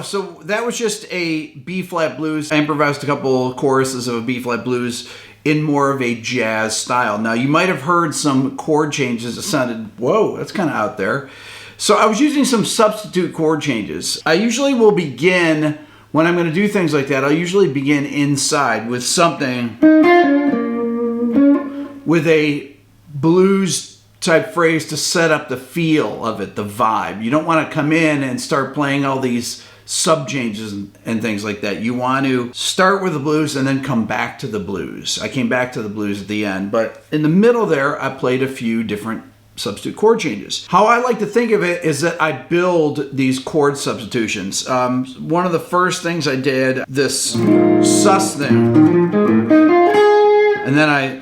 So that was just a B-flat blues. I improvised a couple choruses of a B-flat blues in more of a jazz style. Now, you might have heard some chord changes that sounded, whoa, that's kind of out there. So I was using some substitute chord changes. I usually will begin, when I'm going to do things like that, I'll usually begin inside with something with a blues type phrase to set up the feel of it, the vibe. You don't want to come in and start playing all these sub changes and things like that. You want to start with the blues and then come back to the blues. I came back to the blues at the end, but in the middle there, I played a few different substitute chord changes. How I like to think of it is that I build these chord substitutions. One of the first things I did, this sus thing, and then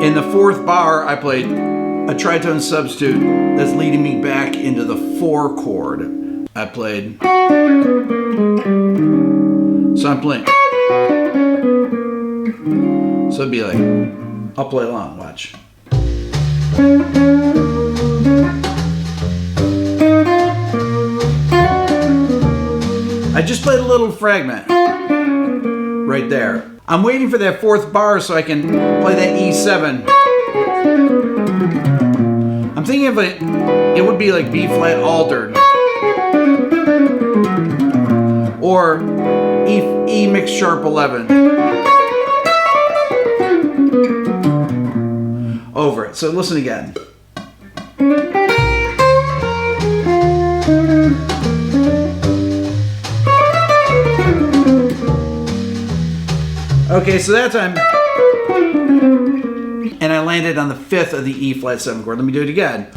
in the fourth bar, I played a tritone substitute that's leading me back into the 4 chord. I played, so I'm playing, so it'd be like, I'll play along, watch. I just played a little fragment right there. I'm waiting for that 4th bar so I can play that E7. I'm thinking of it would be like B flat altered. Or E mixed sharp 11. Over it. So listen again. Okay, so that time, and I landed on the 5th of the E flat 7 chord. Let me do it again.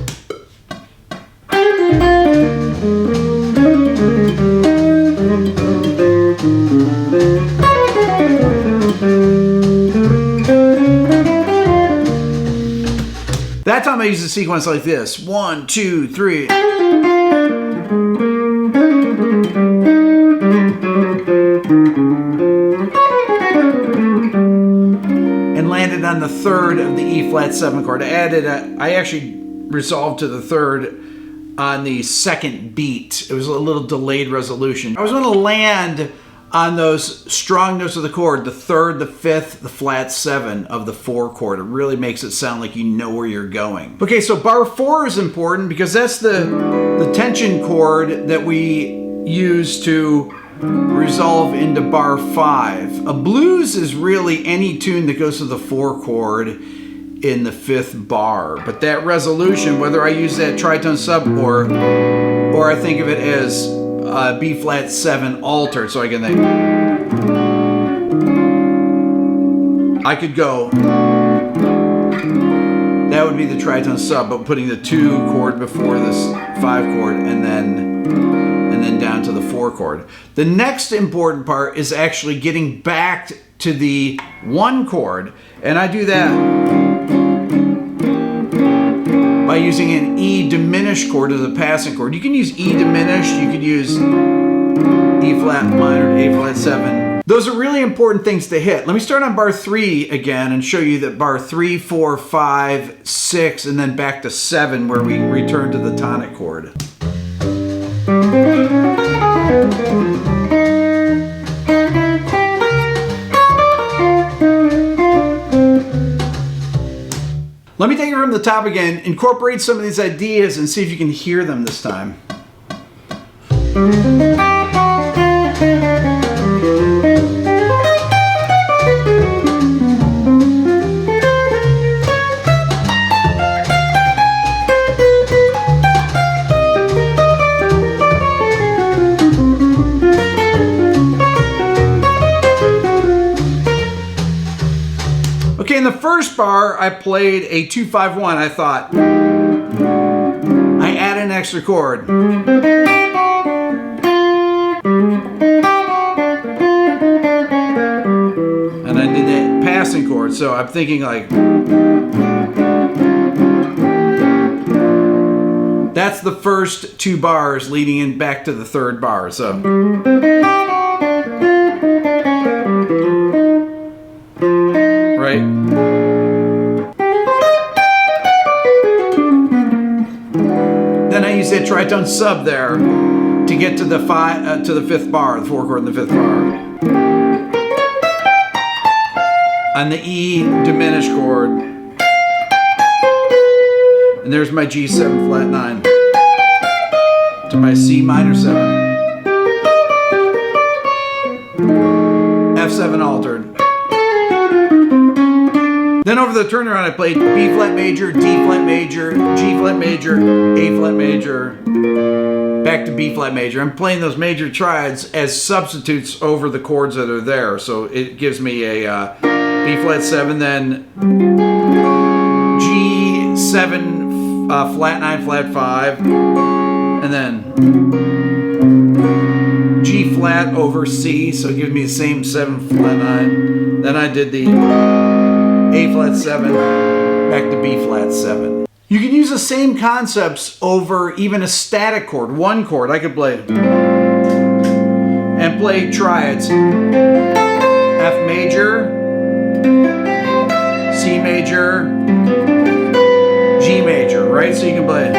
That time I use a sequence like this. 1, 2, 3. And landed on the 3rd of the E flat 7 chord. I actually resolved to the 3rd on the 2nd beat. It was a little delayed resolution. I was going to land on those strong notes of the chord, the 3rd, the 5th, the flat 7 of the 4 chord. It really makes it sound like you know where you're going. Okay, so bar 4 is important because that's the tension chord that we use to resolve into bar 5. A blues is really any tune that goes to the 4 chord in the 5th bar. But that resolution, whether I use that tritone sub or I think of it as B flat 7 altered, so I can think. I could go. That would be the tritone sub, but putting the 2 chord before this 5 chord, and then down to the 4 chord. The next important part is actually getting back to the 1 chord, and I do that by using an E diminished chord as a passing chord. You can use E diminished, you could use E flat minor to A flat 7. Those are really important things to hit. Let me start on bar 3 again and show you that bar 3, 4, 5, 6, and then back to 7 where we return to the tonic chord. Let me take it from the top again, incorporate some of these ideas and see if you can hear them this time. first bar, I played a 2-5-1. I thought, I add an extra chord. And I did that passing chord, so I'm thinking like, that's the first 2 bars leading in back to the 3rd bar, so. Right? Then I use that tritone sub there to get to the 5th bar, the 4th chord in the 5th bar. On the E diminished chord. And there's my G7 flat 9 to my C minor 7. F7 altered. Then over the turnaround I played B flat major, D flat major, G flat major, A flat major, back to B flat major. I'm playing those major triads as substitutes over the chords that are there. So it gives me a B flat 7, then G7 flat 9, flat 5, and then G flat over C, so it gives me the same 7 flat 9. Then I did the A flat 7 back to B flat 7. You can use the same concepts over even a static chord, 1 chord. I could play and play triads. F major, C major, G major, right? So you can play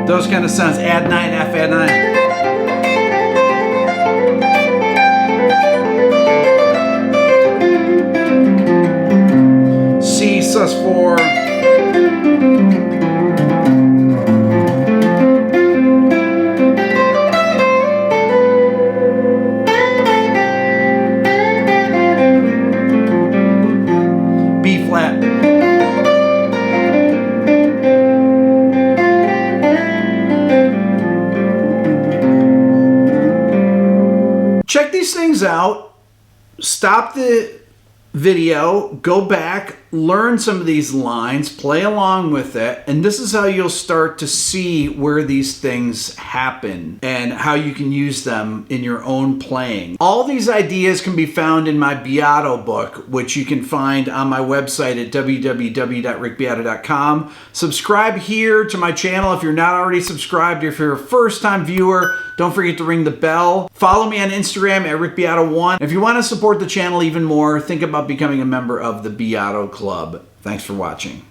those kind of sounds. Add 9, F, add 9. C sus4. B flat. Check these things out. Stop the video, go back, learn some of these lines, play along with it, and this is how you'll start to see where these things happen and how you can use them in your own playing. All these ideas can be found in my Beato book, which you can find on my website at www.rickbeato.com. Subscribe here to my channel if you're not already subscribed. If you're a first-time viewer, don't forget to ring the bell. Follow me on Instagram at rickbeato1. If you want to support the channel even more, think about becoming a member of the Beato Club. Thanks for watching.